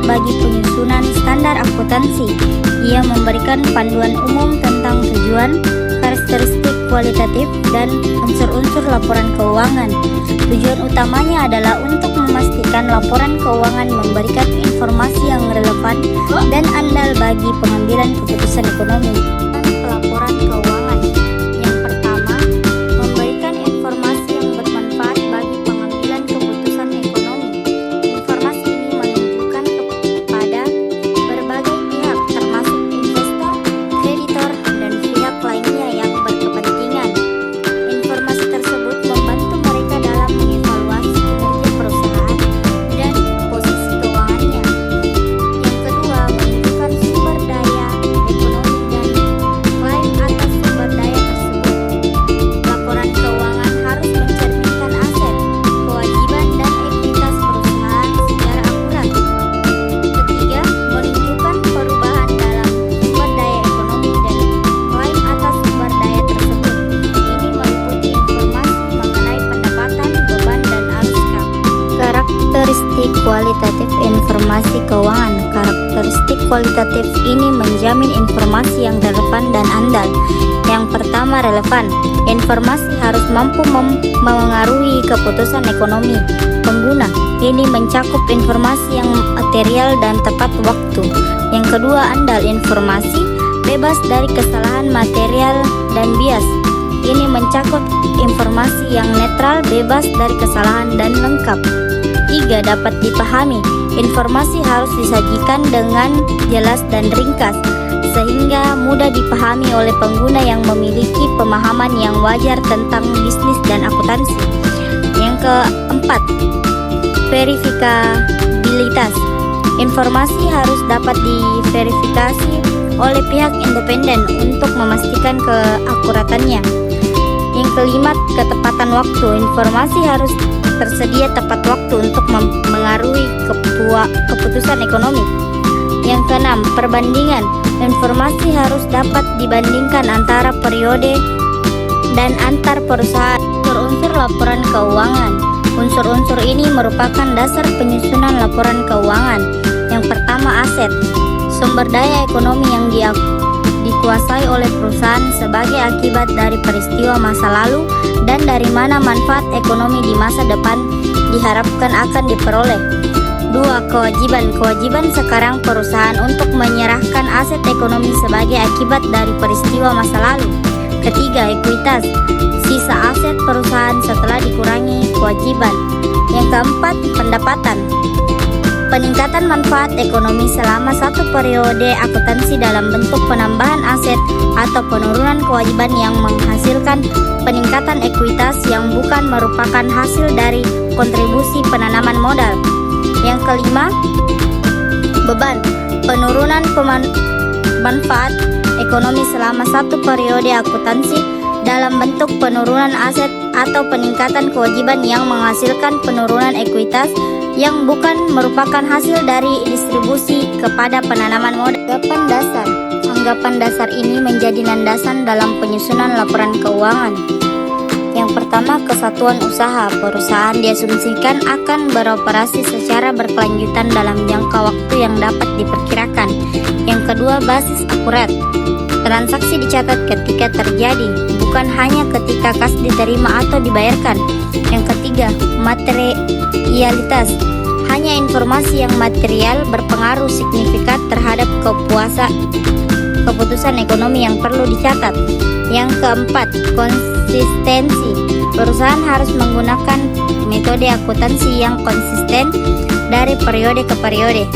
bagi penyusunan standar akuntansi. Ia memberikan panduan umum tentang tujuan, karakteristik kualitatif, dan unsur-unsur laporan keuangan. Tujuan utamanya adalah untuk memastikan laporan keuangan memberikan informasi yang relevan dan andal bagi pengambilan keputusan ekonomi. Pelaporan keuangan yang pertama, memberikan informasi yang bermanfaat bagi pengambilan keputusan ekonomi. Informasi ini menunjukkan kepada berbagai pihak termasuk investor, kreditor, dan pihak lainnya yang berkepentingan. Informasi tersebut membantu mereka dalam mengevaluasi kinerja perusahaan dan posisi keuangannya. Yang kedua, menunjukkan sumber daya ekonomi dan klaim atas sumber daya tersebut. Laporan keuangan harus mencerminkan aset, kewajiban, dan ekuitas perusahaan secara akurat. Ketiga, menunjukkan perubahan dalam sumber daya ekonomi dan klaim atas sumber daya tersebut. Ini meliputi informasi mengenai pendapatan, beban, dan arus kas. Karakteristik kualitatif informasi keuangan. Karakteristik kualitatif ini menjamin informasi yang relevan dan andal. Yang pertama, relevan. Informasi harus mampu memengaruhi keputusan ekonomi pengguna. Ini mencakup informasi yang material dan tepat waktu. Yang kedua, andal. Informasi bebas dari kesalahan material dan bias. Ini mencakup informasi yang netral, bebas dari kesalahan, dan lengkap. 3. Dapat dipahami. Informasi harus disajikan dengan jelas dan ringkas, sehingga mudah dipahami oleh pengguna yang memiliki pemahaman yang wajar tentang bisnis dan akuntansi. Yang keempat, verifikabilitas. Informasi harus dapat diverifikasi oleh pihak independen untuk memastikan keakuratannya. Yang kelima, ketepatan waktu. Informasi harus tersedia tepat waktu untuk mengaruhi keputusan ekonomi. Yang keenam, perbandingan. Informasi harus dapat dibandingkan antara periode dan antar perusahaan. Unsur-unsur laporan keuangan. Unsur-unsur ini merupakan dasar penyusunan laporan keuangan. Yang pertama, aset. Sumber daya ekonomi yang dikuasai oleh perusahaan sebagai akibat dari peristiwa masa lalu dan dari mana manfaat ekonomi di masa depan diharapkan akan diperoleh. 2. Kewajiban. Kewajiban sekarang perusahaan untuk menyerahkan aset ekonomi sebagai akibat dari peristiwa masa lalu. Ketiga, ekuitas. Sisa aset perusahaan setelah dikurangi kewajiban. Yang keempat, pendapatan. Peningkatan manfaat ekonomi selama satu periode akuntansi dalam bentuk penambahan aset atau penurunan kewajiban yang menghasilkan peningkatan ekuitas yang bukan merupakan hasil dari kontribusi penanaman modal. Yang kelima, beban. Penurunan manfaat ekonomi selama satu periode akuntansi dalam bentuk penurunan aset atau peningkatan kewajiban yang menghasilkan penurunan ekuitas yang bukan merupakan hasil dari distribusi kepada penanaman modal. Anggapan dasar. Anggapan dasar ini menjadi landasan dalam penyusunan laporan keuangan. Yang pertama, kesatuan usaha. Perusahaan diasumsikan akan beroperasi secara berkelanjutan dalam jangka waktu yang dapat diperkirakan. Yang kedua, basis akurat. Transaksi dicatat ketika terjadi, bukan hanya ketika kas diterima atau dibayarkan. Yang ketiga, materialitas. Hanya informasi yang material berpengaruh signifikan terhadap keputusan ekonomi yang perlu dicatat. Yang keempat, konsistensi. Perusahaan harus menggunakan metode akuntansi yang konsisten dari periode ke periode.